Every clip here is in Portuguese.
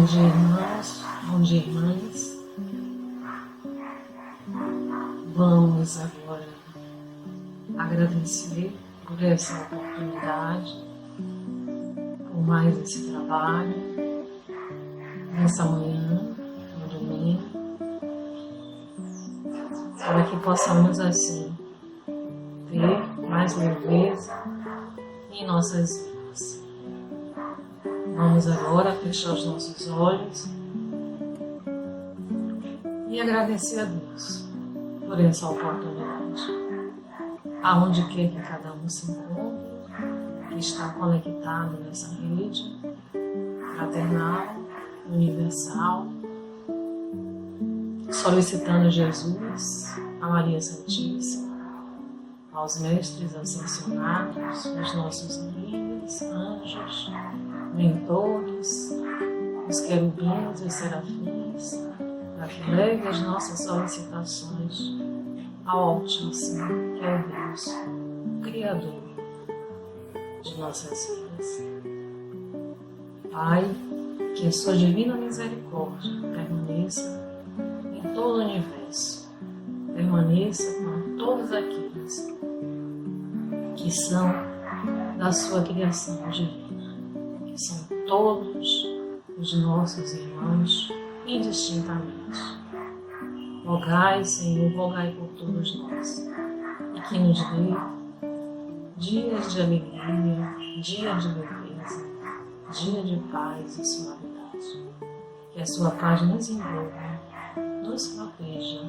Bom dia, irmãos, bom dia, irmãs. Vamos agora agradecer por essa oportunidade, por mais esse trabalho, nessa manhã, no domingo, para que possamos assim ter mais leveza em nossas vidas. Vamos agora fechar os nossos olhos e agradecer a Deus por essa oportunidade. Aonde quer que cada um se encontre, que está conectado nessa rede fraternal, universal, solicitando Jesus, a Maria Santíssima, aos mestres ascensionados, os nossos amigos, anjos, mentores, os querubins e os serafins, para que leve as nossas solicitações ao Altíssimo, que é o Deus, o Criador de nossas vidas. Pai, que a sua divina misericórdia permaneça em todo o universo, permaneça com todos aqueles que são da sua criação divina, que são todos os nossos irmãos indistintamente. Rogai, Senhor, rogai por todos nós, e que nos dê dias de alegria, dia de leveza, dia de paz e suavidade. Que a sua paz nos envolva, nos proteja,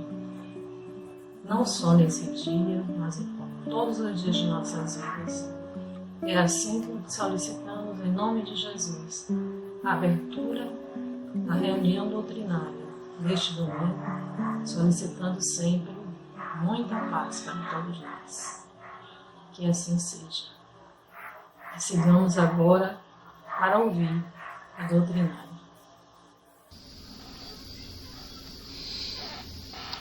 não só nesse dia, mas em todos os dias de nossas vidas. É assim que solicitamos, em nome de Jesus, a abertura da reunião doutrinária neste domingo, solicitando sempre muita paz para todos nós. Que assim seja. E sigamos agora para ouvir a doutrinária.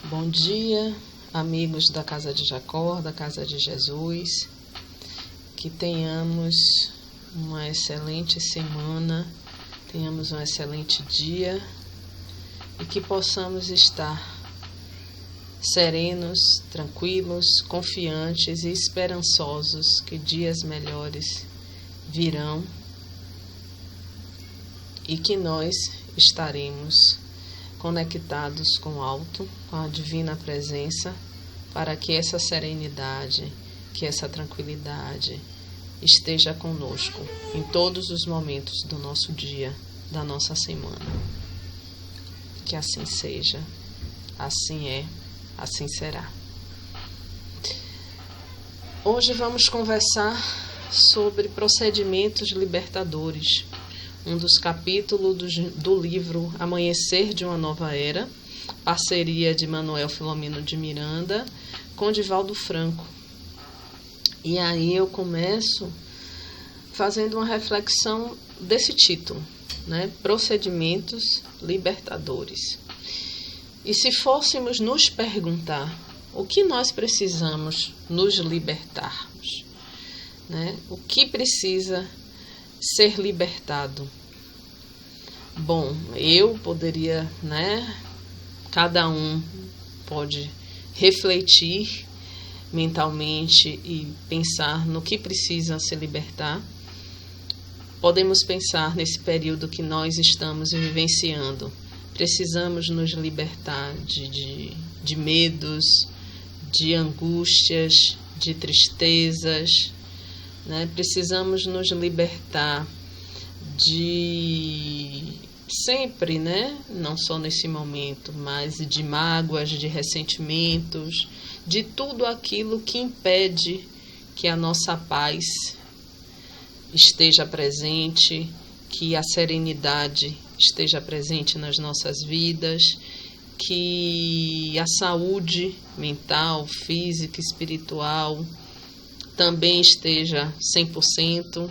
Bom dia, amigos da Casa de Jacó, da Casa de Jesus. Que tenhamos uma excelente semana, tenhamos um excelente dia e que possamos estar serenos, tranquilos, confiantes e esperançosos que dias melhores virão e que nós estaremos conectados com o alto, com a divina presença, para que essa serenidade, que essa tranquilidade esteja conosco em todos os momentos do nosso dia, da nossa semana. Que assim seja, assim é, assim será. Hoje vamos conversar sobre procedimentos libertadores, um dos capítulos do livro Amanhecer de uma Nova Era, parceria de Manuel Filomeno de Miranda com Divaldo Franco. E aí eu começo fazendo uma reflexão desse título, né? Procedimentos libertadores. E se fôssemos nos perguntar o que nós precisamos nos libertarmos, né? O que precisa ser libertado? Bom, eu poderia, né? Cada um pode refletir mentalmente e pensar no que precisa se libertar. Podemos pensar nesse período que nós estamos vivenciando. Precisamos nos libertar de medos, de angústias, de tristezas, né? Precisamos nos libertar de sempre, né? Não só nesse momento, mas de mágoas, de ressentimentos, de tudo aquilo que impede que a nossa paz esteja presente, que a serenidade esteja presente nas nossas vidas, que a saúde mental, física, espiritual também esteja 100%.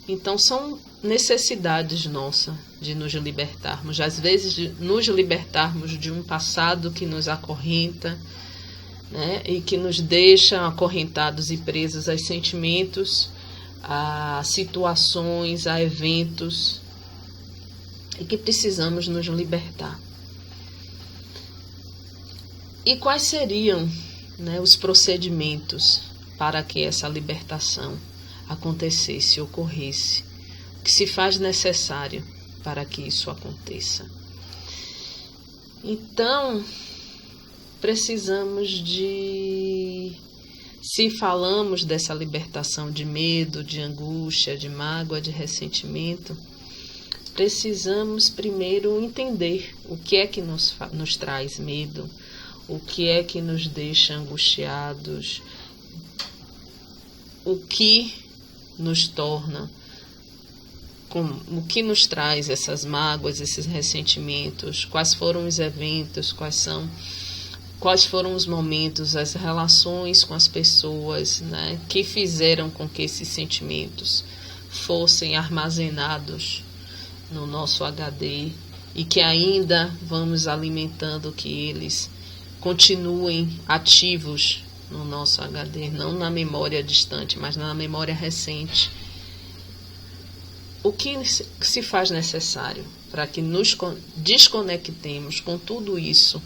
Então são necessidades nossas de nos libertarmos, às vezes de nos libertarmos de um passado que nos acorrenta, né, e que nos deixa acorrentados e presos a sentimentos, a situações, a eventos e que precisamos nos libertar. E quais seriam, né, os procedimentos para que essa libertação acontecesse, ocorresse? O que se faz necessário para que isso aconteça? Então, precisamos de... Se falamos dessa libertação de medo, de angústia, de mágoa, de ressentimento, precisamos primeiro entender o que é que nos traz medo, o que é que nos deixa angustiados, o que nos torna, o que nos traz essas mágoas, esses ressentimentos, quais foram os eventos, quais foram os momentos, as relações com as pessoas, né, que fizeram com que esses sentimentos fossem armazenados no nosso HD e que ainda vamos alimentando que eles continuem ativos no nosso HD, não na memória distante, mas na memória recente. O que se faz necessário para que nos desconectemos com tudo isso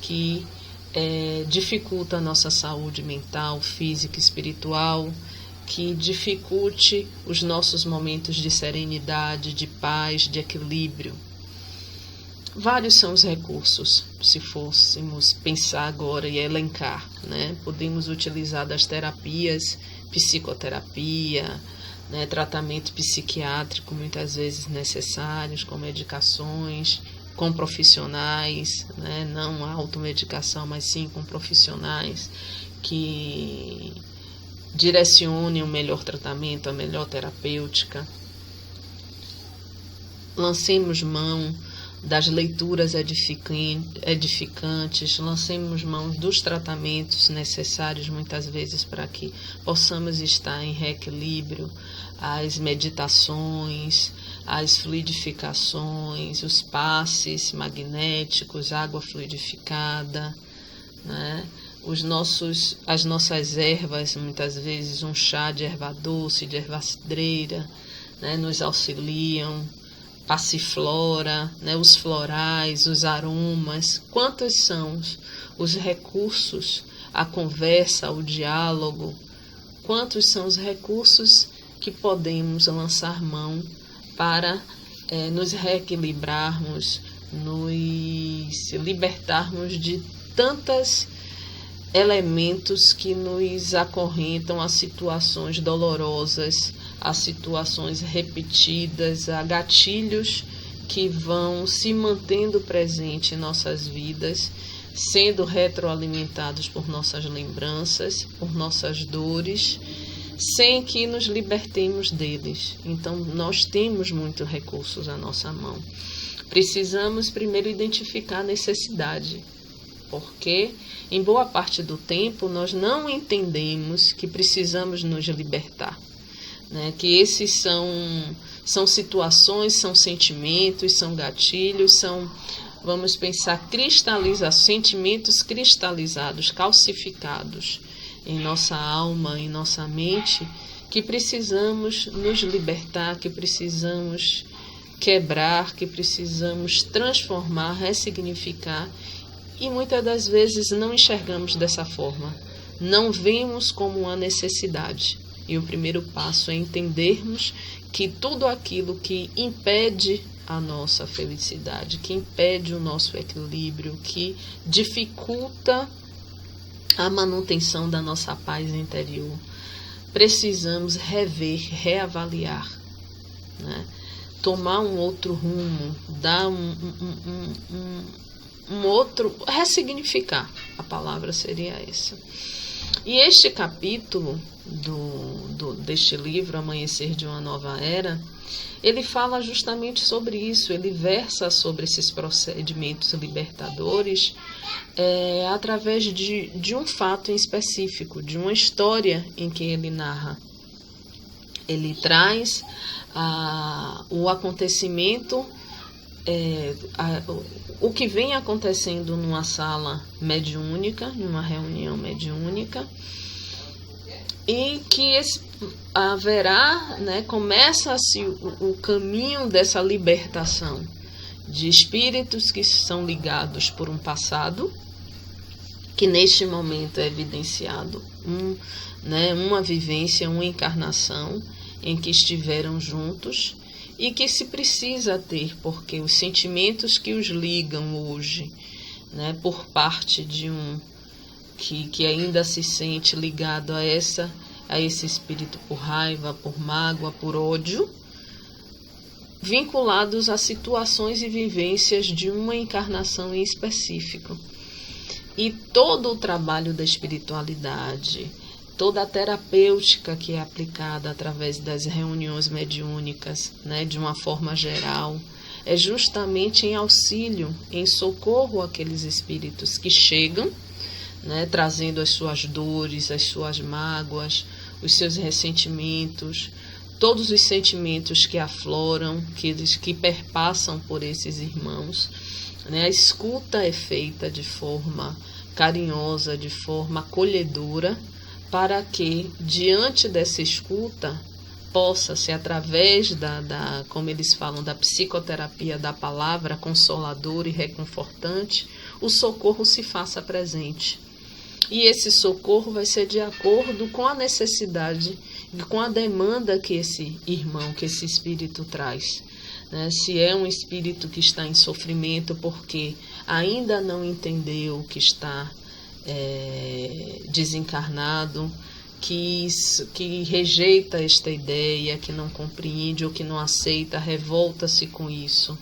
que dificulta a nossa saúde mental, física, espiritual, que dificulte os nossos momentos de serenidade, de paz, de equilíbrio? Vários são os recursos, se fôssemos pensar agora e elencar, né? Podemos utilizar das terapias, psicoterapia, né? Tratamento psiquiátrico muitas vezes necessários, com medicações, com profissionais, né? Não a automedicação, mas sim com profissionais que direcionem o melhor tratamento, a melhor terapêutica. Lancemos mão das leituras edificantes, lancemos mão dos tratamentos necessários muitas vezes para que possamos estar em reequilíbrio, as meditações, as fluidificações, os passes magnéticos, água fluidificada, né? As nossas ervas, muitas vezes um chá de erva doce, de erva cidreira, né, nos auxiliam, passiflora, né, os florais, os aromas. Quantos são os recursos, a conversa, o diálogo? Quantos são os recursos que podemos lançar mão para nos reequilibrarmos, nos libertarmos de tantos elementos que nos acorrentam a situações dolorosas, a situações repetidas, a gatilhos que vão se mantendo presentes em nossas vidas, sendo retroalimentados por nossas lembranças, por nossas dores, sem que nos libertemos deles. Então, nós temos muitos recursos à nossa mão. Precisamos primeiro identificar a necessidade, porque em boa parte do tempo nós não entendemos que precisamos nos libertar, né? Que esses são situações, são sentimentos, são gatilhos, vamos pensar, sentimentos cristalizados, calcificados em nossa alma, em nossa mente, que precisamos nos libertar, que precisamos quebrar, que precisamos transformar, ressignificar, e muitas das vezes não enxergamos dessa forma, não vemos como uma necessidade. E o primeiro passo é entendermos que tudo aquilo que impede a nossa felicidade, que impede o nosso equilíbrio, que dificulta a manutenção da nossa paz interior, precisamos rever, reavaliar, né? Tomar um outro rumo, dar um outro, ressignificar, a palavra seria essa. E este capítulo deste livro, Amanhecer de uma Nova Era, ele fala justamente sobre isso, ele versa sobre esses procedimentos libertadores através de um fato em específico, de uma história em que ele narra. Ele traz o acontecimento, o que vem acontecendo numa sala mediúnica, numa reunião mediúnica, e que haverá, né, começa-se o caminho dessa libertação, de espíritos que são ligados por um passado, que neste momento é evidenciado uma vivência, uma encarnação em que estiveram juntos e que se precisa ter, porque os sentimentos que os ligam hoje, por parte de um que ainda se sente ligado a esse espírito por raiva, por mágoa, por ódio, vinculados a situações e vivências de uma encarnação em específico. E todo o trabalho da espiritualidade, toda a terapêutica que é aplicada através das reuniões mediúnicas, de uma forma geral, é justamente em auxílio, em socorro àqueles espíritos que chegam, trazendo as suas dores, as suas mágoas, os seus ressentimentos, todos os sentimentos que afloram, que perpassam por esses irmãos. A escuta é feita de forma carinhosa, de forma acolhedora, para que, diante dessa escuta, possa-se, através como eles falam, da psicoterapia da palavra consoladora e reconfortante, o socorro se faça presente. E esse socorro vai ser de acordo com a necessidade e com a demanda que esse irmão, que esse espírito traz. Se é um espírito que está em sofrimento porque ainda não entendeu que está desencarnado, que rejeita esta ideia, que não compreende ou que não aceita, revolta-se com isso,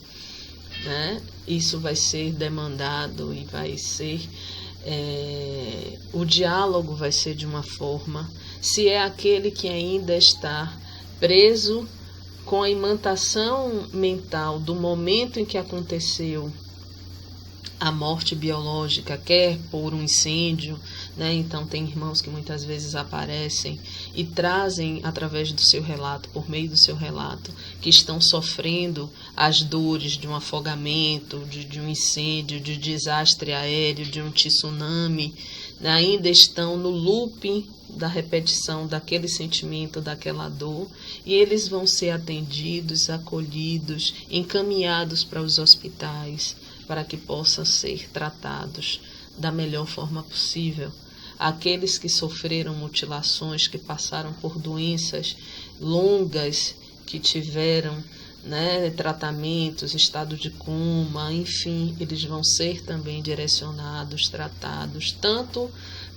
isso vai ser demandado e vai ser o diálogo vai ser de uma forma. Se é aquele que ainda está preso com a imantação mental do momento em que aconteceu a morte biológica, quer por um incêndio, então tem irmãos que muitas vezes aparecem e trazem através do seu relato, por meio do seu relato, que estão sofrendo as dores de um afogamento, de um incêndio, de desastre aéreo, de um tsunami, ainda estão no looping da repetição daquele sentimento, daquela dor, e eles vão ser atendidos, acolhidos, encaminhados para os hospitais, para que possam ser tratados da melhor forma possível. Aqueles que sofreram mutilações, que passaram por doenças longas, que tiveram tratamentos, estado de coma, enfim, eles vão ser também direcionados, tratados, tanto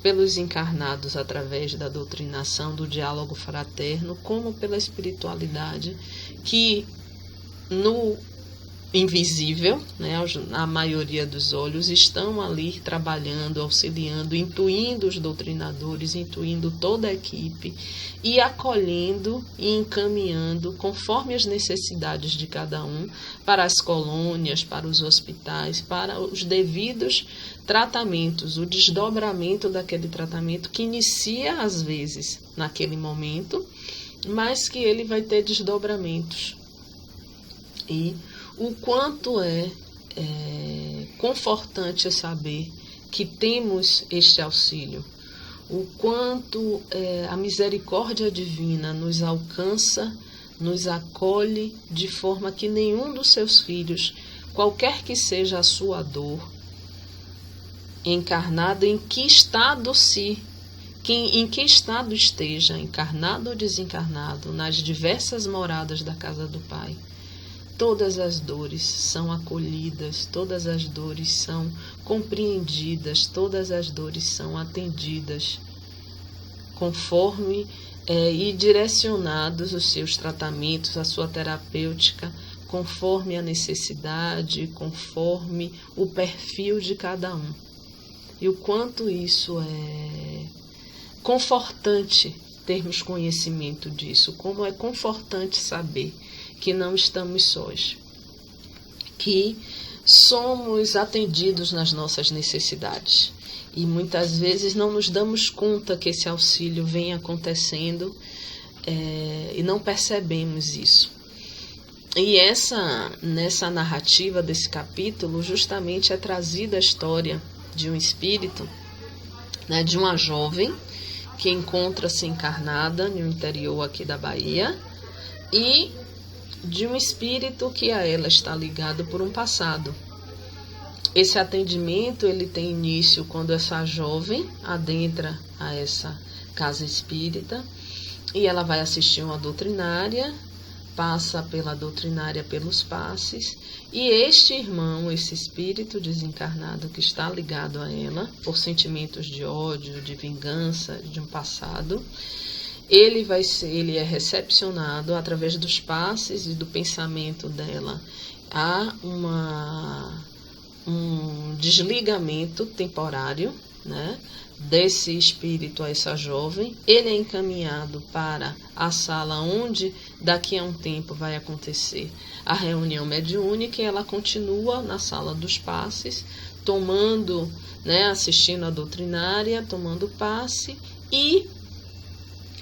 pelos encarnados através da doutrinação, do diálogo fraterno, como pela espiritualidade, que no invisível, a maioria dos olhos, estão ali trabalhando, auxiliando, intuindo os doutrinadores, intuindo toda a equipe e acolhendo e encaminhando conforme as necessidades de cada um para as colônias, para os hospitais, para os devidos tratamentos, o desdobramento daquele tratamento que inicia às vezes naquele momento, mas que ele vai ter desdobramentos. E o quanto é confortante saber que temos este auxílio, o quanto a misericórdia divina nos alcança, nos acolhe de forma que nenhum dos seus filhos, qualquer que seja a sua dor, encarnado em que estado esteja, encarnado ou desencarnado, nas diversas moradas da casa do Pai, todas as dores são acolhidas, todas as dores são compreendidas, todas as dores são atendidas, conforme e direcionados os seus tratamentos, a sua terapêutica, conforme a necessidade, conforme o perfil de cada um. E o quanto isso é confortante termos conhecimento disso, como é confortante saber que não estamos sós, que somos atendidos nas nossas necessidades. E muitas vezes não nos damos conta que esse auxílio vem acontecendo e não percebemos isso. E nessa narrativa desse capítulo, justamente é trazida a história de um espírito, de uma jovem que encontra-se encarnada no interior aqui da Bahia, e de um espírito que a ela está ligado por um passado. Esse atendimento ele tem início quando essa jovem adentra a essa casa espírita e ela vai assistir uma doutrinária, passa pela doutrinária pelos passes, e este irmão, esse espírito desencarnado que está ligado a ela por sentimentos de ódio, de vingança, de um passado, ele é recepcionado através dos passes e do pensamento dela. Há um desligamento temporário, né, desse espírito a essa jovem. Ele é encaminhado para a sala onde daqui a um tempo vai acontecer a reunião mediúnica, e ela continua na sala dos passes, tomando, né, assistindo a doutrinária, tomando passe, e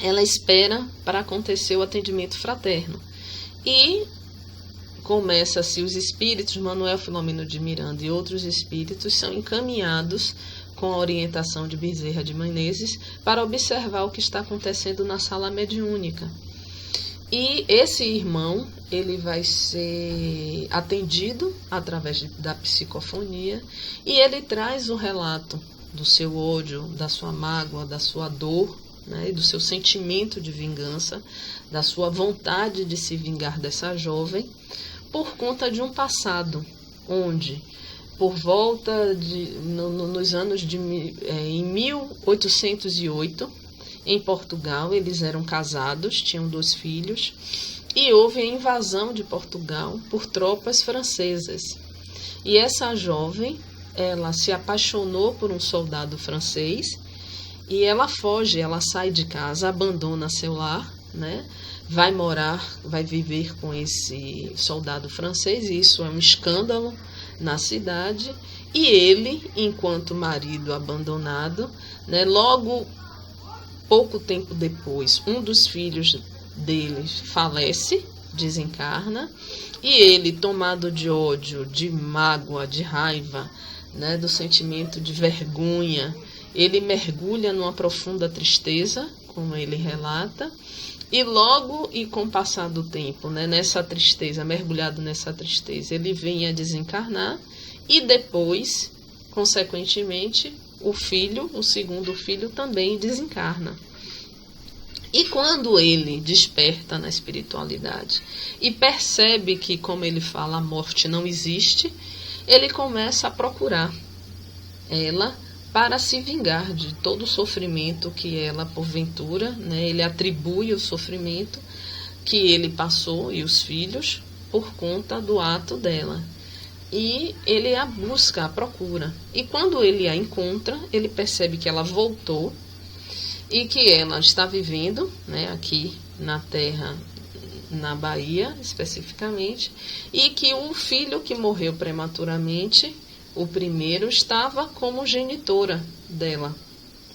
ela espera para acontecer o atendimento fraterno. E começa-se os espíritos, Manuel Filomeno de Miranda e outros espíritos são encaminhados com a orientação de Bezerra de Menezes para observar o que está acontecendo na sala mediúnica. E esse irmão, ele vai ser atendido através da psicofonia, e ele traz o relato do seu ódio, da sua mágoa, da sua dor, né, e do seu sentimento de vingança, da sua vontade de se vingar dessa jovem, por conta de um passado, onde, por volta de, nos anos de em 1808, em Portugal, eles eram casados, tinham 2 filhos, e houve a invasão de Portugal por tropas francesas. E essa jovem, ela se apaixonou por um soldado francês, e ela foge, ela sai de casa, abandona seu lar, né? Vai morar, vai viver com esse soldado francês, e isso é um escândalo na cidade. E ele, enquanto marido abandonado, né, logo pouco tempo depois, um dos filhos dele falece, desencarna, e ele, tomado de ódio, de mágoa, de raiva, né, do sentimento de vergonha, ele mergulha numa profunda tristeza, como ele relata, e logo, e com o passar do tempo, né, nessa tristeza, mergulhado nessa tristeza, ele vem a desencarnar, e depois, consequentemente, o filho, o segundo filho, também desencarna. E quando ele desperta na espiritualidade e percebe que, como ele fala, a morte não existe, ele começa a procurar ela para se vingar de todo o sofrimento que ela, porventura, né, ele atribui o sofrimento que ele passou e os filhos por conta do ato dela. E ele a busca, a procura. E quando ele a encontra, ele percebe que ela voltou e que ela está vivendo, né, aqui na terra, na Bahia especificamente, e que o filho que morreu prematuramente, o primeiro, estava como genitora dela,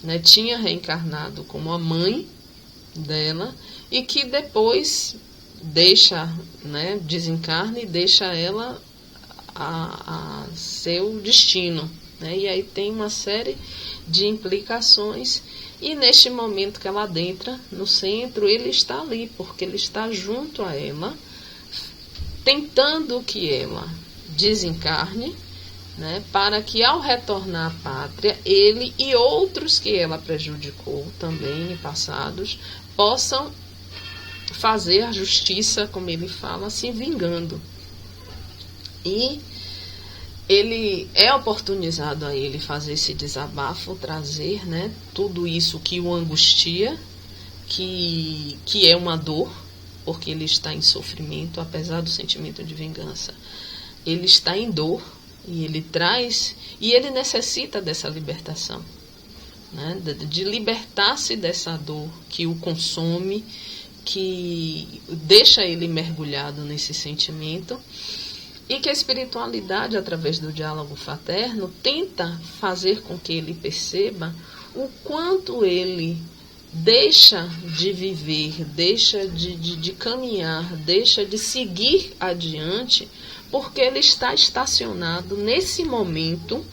né, tinha reencarnado como a mãe dela, e que depois deixa, né, desencarna e deixa ela a seu destino, né? E aí tem uma série de implicações, e neste momento que ela adentra no centro, ele está ali, porque ele está junto a ela, tentando que ela desencarne, né, para que ao retornar à pátria, ele e outros que ela prejudicou também em passados possam fazer a justiça, como ele fala, se vingando. E ele é oportunizado a ele fazer esse desabafo, trazer, né, tudo isso que o angustia, que é uma dor, porque ele está em sofrimento, apesar do sentimento de vingança. Ele está em dor, e ele traz, e ele necessita dessa libertação, né, de libertar-se dessa dor que o consome, que deixa ele mergulhado nesse sentimento. E que a espiritualidade, através do diálogo fraterno, tenta fazer com que ele perceba o quanto ele deixa de viver, deixa de caminhar, deixa de seguir adiante, porque ele está estacionado nesse momento,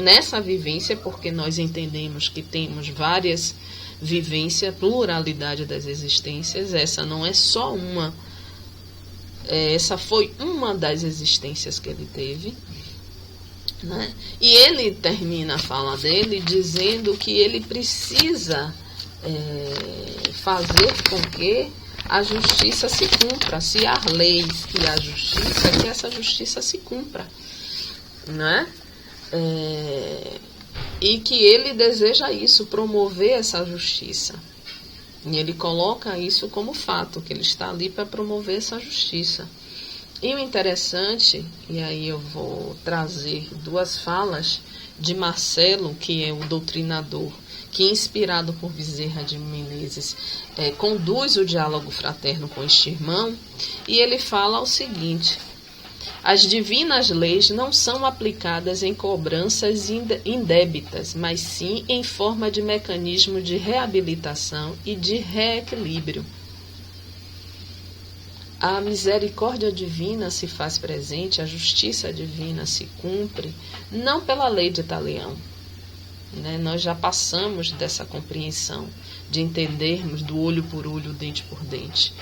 nessa vivência, porque nós entendemos que temos várias vivências, pluralidade das existências, essa não é só uma Essa foi uma das existências que ele teve, né? E ele termina a fala dele dizendo que ele precisa fazer com que a justiça se cumpra. Se há leis e há justiça, que essa justiça se cumpra, né? E que ele deseja isso, promover essa justiça. E ele coloca isso como fato, que ele está ali para promover essa justiça. E o interessante, e aí eu vou trazer duas falas de Marcelo, que é o doutrinador, que, inspirado por Bezerra de Menezes, conduz o diálogo fraterno com este irmão, e ele fala o seguinte: as divinas leis não são aplicadas em cobranças indébitas, mas sim em forma de mecanismo de reabilitação e de reequilíbrio. A misericórdia divina se faz presente, a justiça divina se cumpre, não pela lei de Talião, né? Nós já passamos dessa compreensão, de entendermos do olho por olho, dente por dente.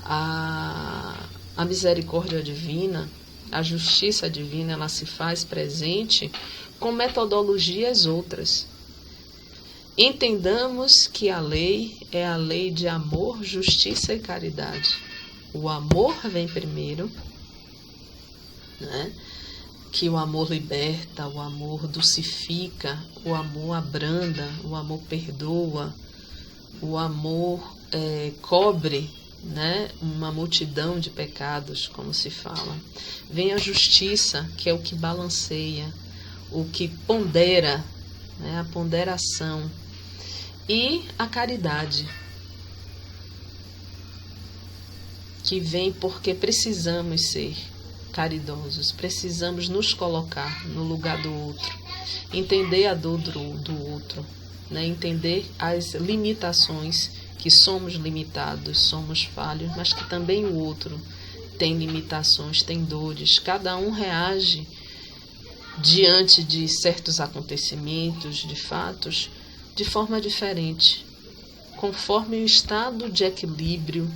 A misericórdia divina, a justiça divina, ela se faz presente com metodologias outras. Entendamos que a lei é a lei de amor, justiça e caridade. O amor vem primeiro, né? Que o amor liberta, o amor dulcifica, o amor abranda, o amor perdoa, o amor cobre, né, uma multidão de pecados, como se fala. Vem a justiça, que é o que balanceia, o que pondera, né, a ponderação, e a caridade, que vem porque precisamos ser caridosos, precisamos nos colocar no lugar do outro, entender a dor do outro, né, entender as limitações, que somos limitados, somos falhos, mas que também o outro tem limitações, tem dores. Cada um reage diante de certos acontecimentos, de fatos, de forma diferente, conforme o estado de equilíbrio,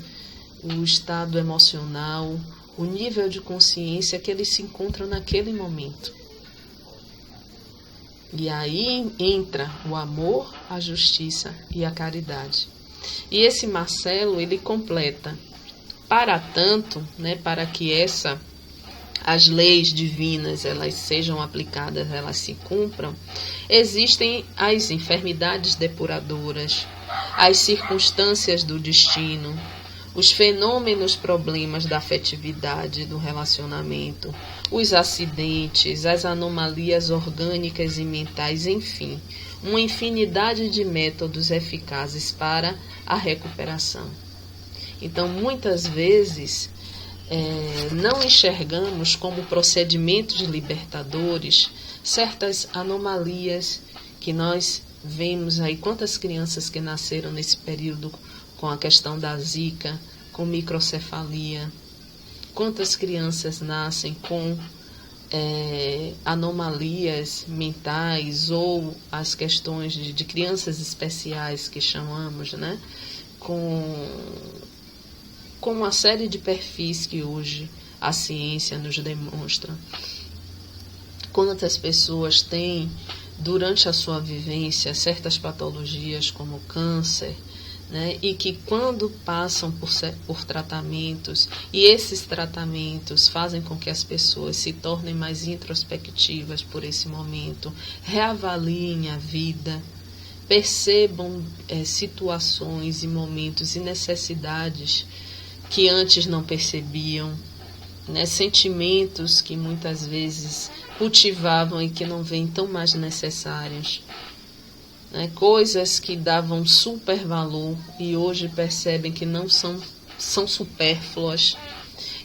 o estado emocional, o nível de consciência que ele se encontra naquele momento. E aí entra o amor, a justiça e a caridade. E esse Marcelo, ele completa: para tanto, né, para que as leis divinas elas sejam aplicadas, elas se cumpram, existem as enfermidades depuradoras, as circunstâncias do destino, os fenômenos, problemas da afetividade, do relacionamento, os acidentes, as anomalias orgânicas e mentais, enfim, uma infinidade de métodos eficazes para a recuperação. Então, muitas vezes, não enxergamos como procedimentos libertadores certas anomalias que nós vemos aí. Quantas crianças que nasceram nesse período com a questão da Zika, com microcefalia, quantas crianças nascem com anomalias mentais, ou as questões de crianças especiais que chamamos, né? Com uma série de perfis que hoje a ciência nos demonstra. Quantas pessoas têm, durante a sua vivência, certas patologias como câncer, né? E que quando passam por tratamentos, e esses tratamentos fazem com que as pessoas se tornem mais introspectivas por esse momento, reavaliem a vida, percebam situações e momentos e necessidades que antes não percebiam, né? Sentimentos que muitas vezes cultivavam e que não veem tão mais necessários, né? Coisas que davam super valor e hoje percebem que não são supérfluas,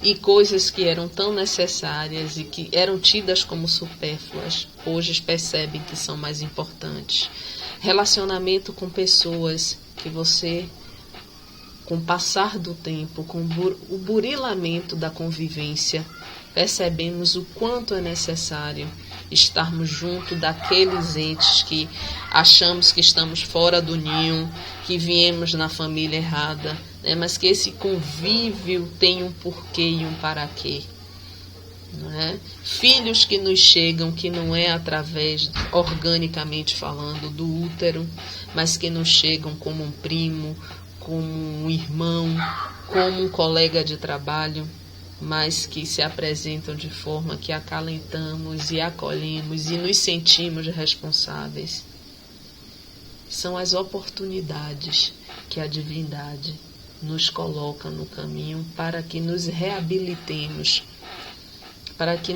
e coisas que eram tão necessárias e que eram tidas como supérfluas, hoje percebem que são mais importantes. Relacionamento com pessoas que você, com o passar do tempo, com o burilamento da convivência, percebemos o quanto é necessário estarmos junto daqueles entes que achamos que estamos fora do ninho, que viemos na família errada, né? Mas que esse convívio tem um porquê e um para quê. Não é? Filhos que nos chegam, que não é através, organicamente falando, do útero, mas que nos chegam como um primo, como um irmão, como um colega de trabalho, mas que se apresentam de forma que acalentamos e acolhemos e nos sentimos responsáveis. São as oportunidades que a divindade nos coloca no caminho para que nos reabilitemos, para que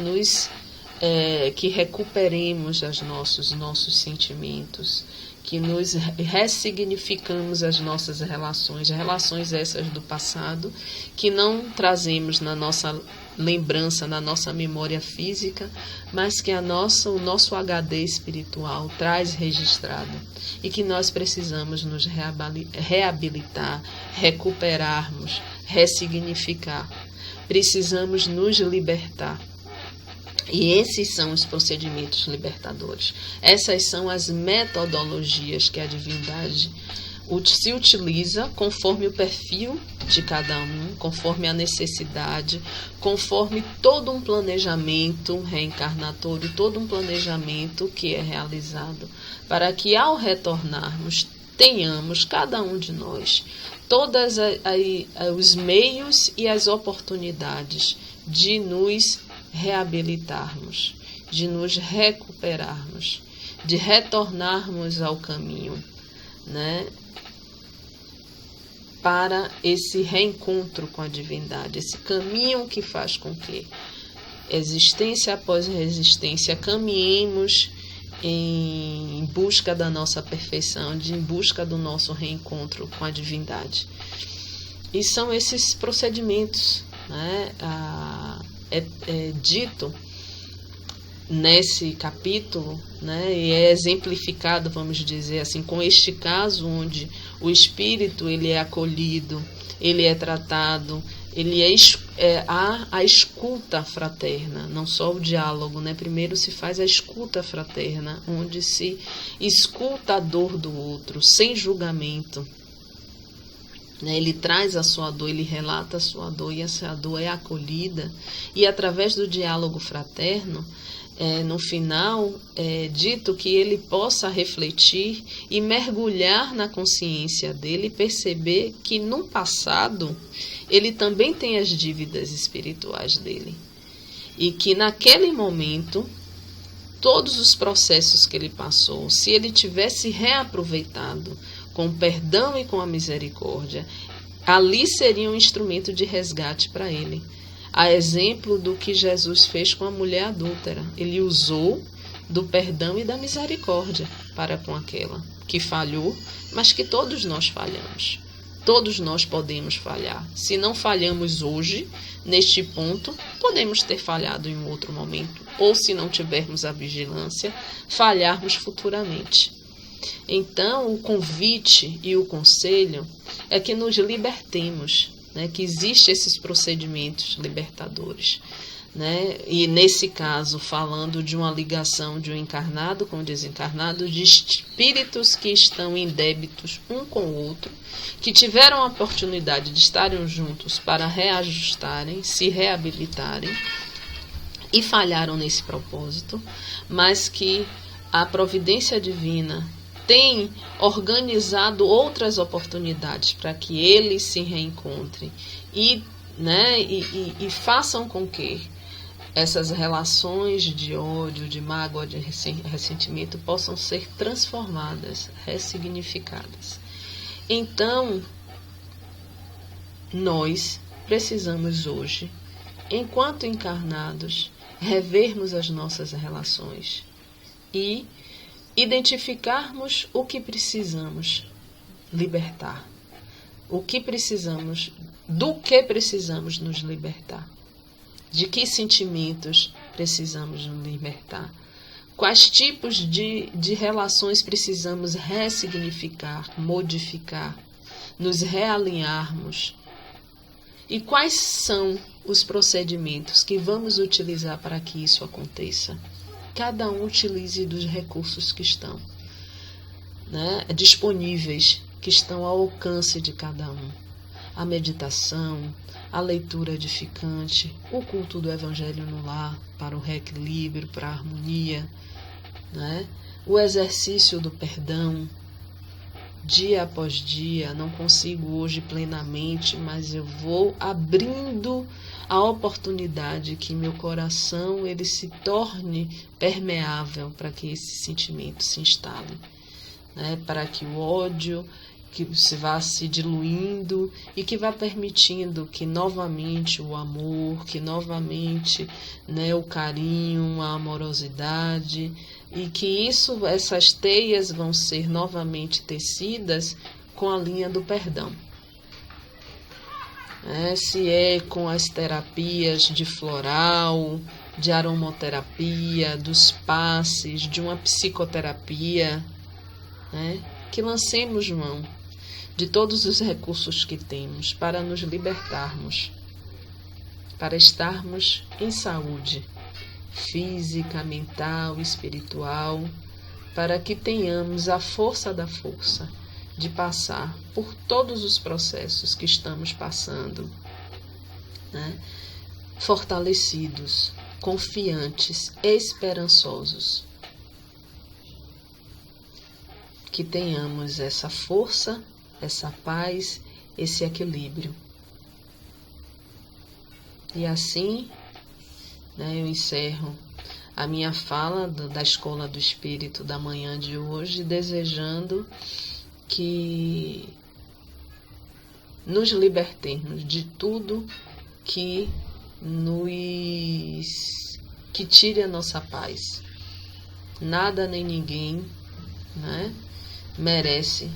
que recuperemos os nossos sentimentos, que nos ressignificamos as nossas relações essas do passado, que não trazemos na nossa lembrança, na nossa memória física, mas que o nosso HD espiritual traz registrado e que nós precisamos nos reabilitar, recuperarmos, ressignificar. Precisamos nos libertar. E esses são os procedimentos libertadores. Essas são as metodologias que a divindade se utiliza conforme o perfil de cada um, conforme a necessidade, conforme todo um planejamento reencarnatório, todo um planejamento que é realizado, para que ao retornarmos tenhamos, cada um de nós, todos os meios e as oportunidades de nos reabilitarmos, de nos recuperarmos, de retornarmos ao caminho, né? Para esse reencontro com a divindade, esse caminho que faz com que, existência após resistência, caminhemos em busca da nossa perfeição, em busca do nosso reencontro com a divindade. E são esses procedimentos, né? É dito nesse capítulo, né, e é exemplificado, vamos dizer assim, com este caso onde o espírito ele é acolhido, ele é tratado, há a escuta fraterna, não só o diálogo, né? Primeiro se faz a escuta fraterna, onde se escuta a dor do outro, sem julgamento. Ele traz a sua dor, ele relata a sua dor e essa dor é acolhida. E através do diálogo fraterno, no final, é dito que ele possa refletir e mergulhar na consciência dele e perceber que no passado ele também tem as dívidas espirituais dele. E que naquele momento, todos os processos que ele passou, se ele tivesse reaproveitado com o perdão e com a misericórdia, ali seria um instrumento de resgate para ele. A exemplo do que Jesus fez com a mulher adúltera. Ele usou do perdão e da misericórdia para com aquela que falhou, mas que todos nós falhamos. Todos nós podemos falhar. Se não falhamos hoje, neste ponto, podemos ter falhado em um outro momento. Ou, se não tivermos a vigilância, falharmos futuramente. Então, o convite e o conselho é que nos libertemos, né? Que existem esses procedimentos libertadores, né? E nesse caso, falando de uma ligação de um encarnado com o desencarnado, de espíritos que estão em débitos um com o outro, que tiveram a oportunidade de estarem juntos para reajustarem, se reabilitarem e falharam nesse propósito, mas que a providência divina tem organizado outras oportunidades para que eles se reencontrem e façam com que essas relações de ódio, de mágoa, de ressentimento possam ser transformadas, ressignificadas. Então, nós precisamos hoje, enquanto encarnados, revermos as nossas relações e identificarmos o que precisamos libertar, do que precisamos nos libertar, de que sentimentos precisamos nos libertar, quais tipos de relações precisamos ressignificar, modificar, nos realinharmos, e quais são os procedimentos que vamos utilizar para que isso aconteça. cada um utilize dos recursos que estão, né, disponíveis, que estão ao alcance de cada um. A meditação, a leitura edificante, o culto do Evangelho no lar, para o reequilíbrio, para a harmonia, né? O exercício do perdão, dia após dia. Não consigo hoje plenamente, mas eu vou abrindo a oportunidade que meu coração ele se torne permeável para que esse sentimento se instale, né? Para que o ódio que se vá se diluindo e que vá permitindo que novamente o amor, que novamente, né, o carinho, a amorosidade, e que essas teias vão ser novamente tecidas com a linha do perdão. Se é com as terapias de floral, de aromoterapia, dos passes, de uma psicoterapia, né, que lancemos mão de todos os recursos que temos para nos libertarmos, para estarmos em saúde física, mental, espiritual, para que tenhamos a força da força de passar por todos os processos que estamos passando, né? Fortalecidos, confiantes, esperançosos. Que tenhamos essa força, essa paz, esse equilíbrio. E assim, né, eu encerro a minha fala da Escola do Espírito da manhã de hoje, desejando que nos libertemos de tudo que tire a nossa paz. Nada nem ninguém, né, merece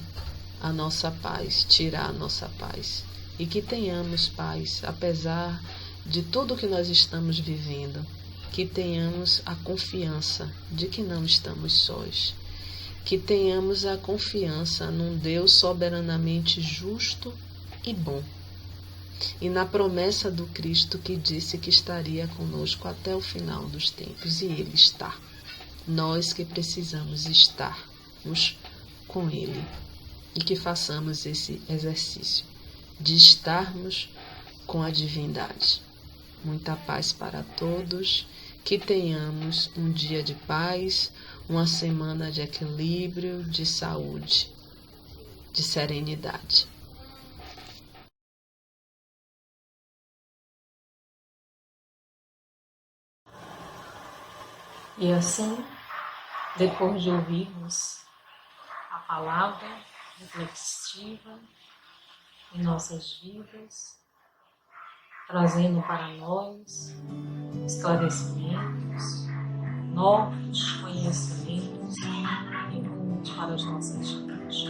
a nossa paz, tirar a nossa paz. E que tenhamos paz, apesar de tudo que nós estamos vivendo, que tenhamos a confiança de que não estamos sós, que tenhamos a confiança num Deus soberanamente justo e bom, e na promessa do Cristo que disse que estaria conosco até o final dos tempos, e Ele está. Nós que precisamos estarmos com Ele, e que façamos esse exercício de estarmos com a divindade. Muita paz para todos, que tenhamos um dia de paz, uma semana de equilíbrio, de saúde, de serenidade. E assim, depois de ouvirmos a palavra reflexiva em nossas vidas, trazendo para nós esclarecimentos, novos conhecimentos e rumos para as nossas vidas.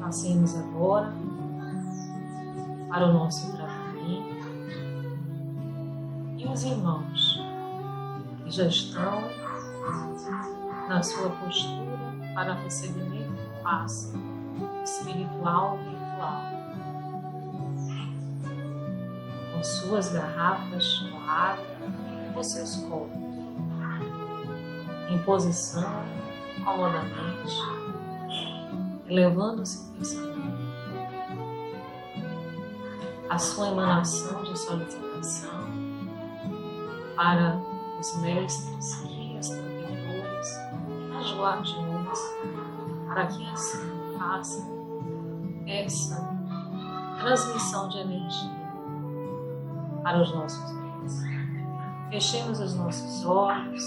Passemos agora para o nosso tratamento e os irmãos que já estão na sua postura para recebimento do passe espiritual virtual, com suas garrafas com água ou seus copos, em posição comodamente, elevando-se em pensamento, a sua emanação de solicitação para os mestres, guias, protetores, os guardiões, para que assim faça essa transmissão de energia para os nossos bens. Fechemos os nossos olhos,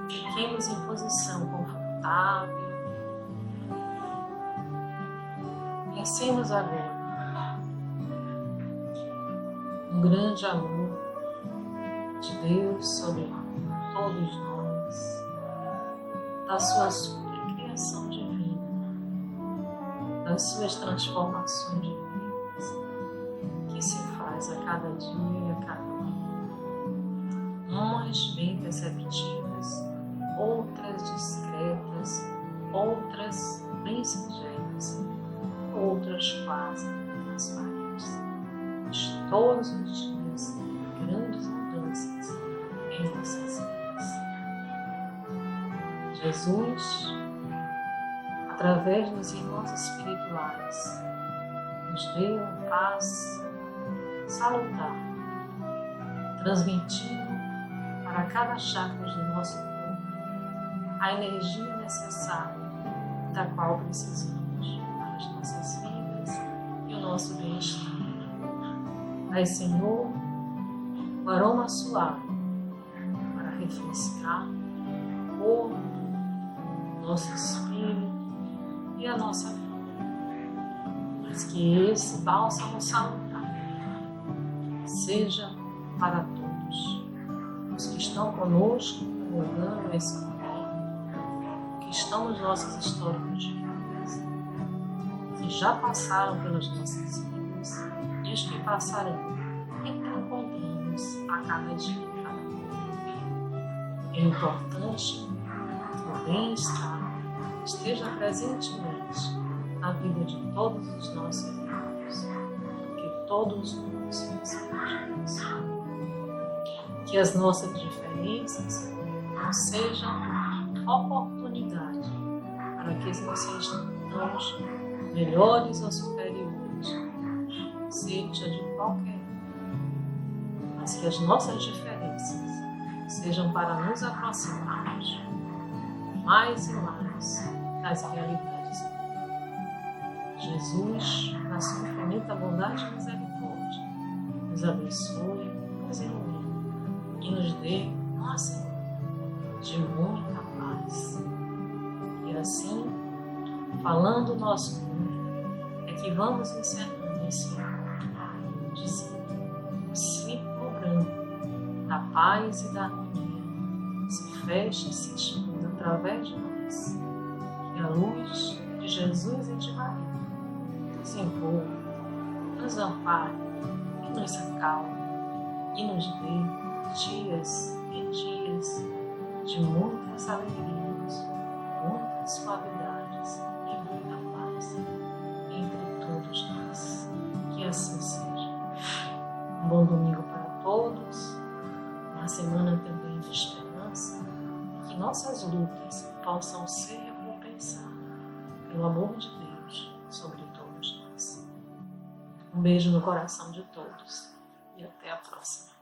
fiquemos em posição confortável. Pensemos agora um grande amor de Deus sobre todos nós, da sua supercriação divina, das suas transformações divinas, que se faz a cada dia e a cada dia. Umas bem perceptivas, outras discretas, outras bem singelas, outras quase transparentes. Mas todos os dias, grandes mudanças em você. Jesus, através dos irmãos espirituais, nos deu paz salutar, transmitindo para cada chakra do nosso corpo a energia necessária da qual precisamos para as nossas vidas e o nosso bem-estar. Dai, Senhor, o aroma suave para refrescar o corpo, nosso espírito e a nossa vida. Mas que esse bálsamo salutar seja para todos os que estão conosco, comungando esse momento, que estão nos nossos históricos de vidas, que já passaram pelas nossas vidas e os que passarão e que encontramos a cada dia. É importante que o bem-estar esteja presentemente na vida de todos os nossos irmãos, que todos nós respeitemos. Que as nossas diferenças não sejam oportunidade para que nós sejamos melhores ou superiores, seja de qualquer um, mas que as nossas diferenças sejam para nos aproximarmos mais e mais das realidades. Jesus, na sua infinita bondade e misericórdia, nos abençoe, nos ilumine e nos dê uma semana de muita paz. E assim, falando o nosso mundo, é que vamos encerrando esse encontro, dizendo: o ciclo branco da paz e da harmonia se fecha e se expande através de nós. E a luz de Jesus e de Maria nos envolva, nos ampare e nos acalme e nos dê dias e dias de muitas alegrias, muitas suavidades e muita paz entre todos nós. Que assim seja. Um bom domingo para todos, uma semana também de esperança, e que nossas lutas possam ser recompensadas pelo amor de Deus sobre todos nós. Um beijo no coração de todos e até a próxima.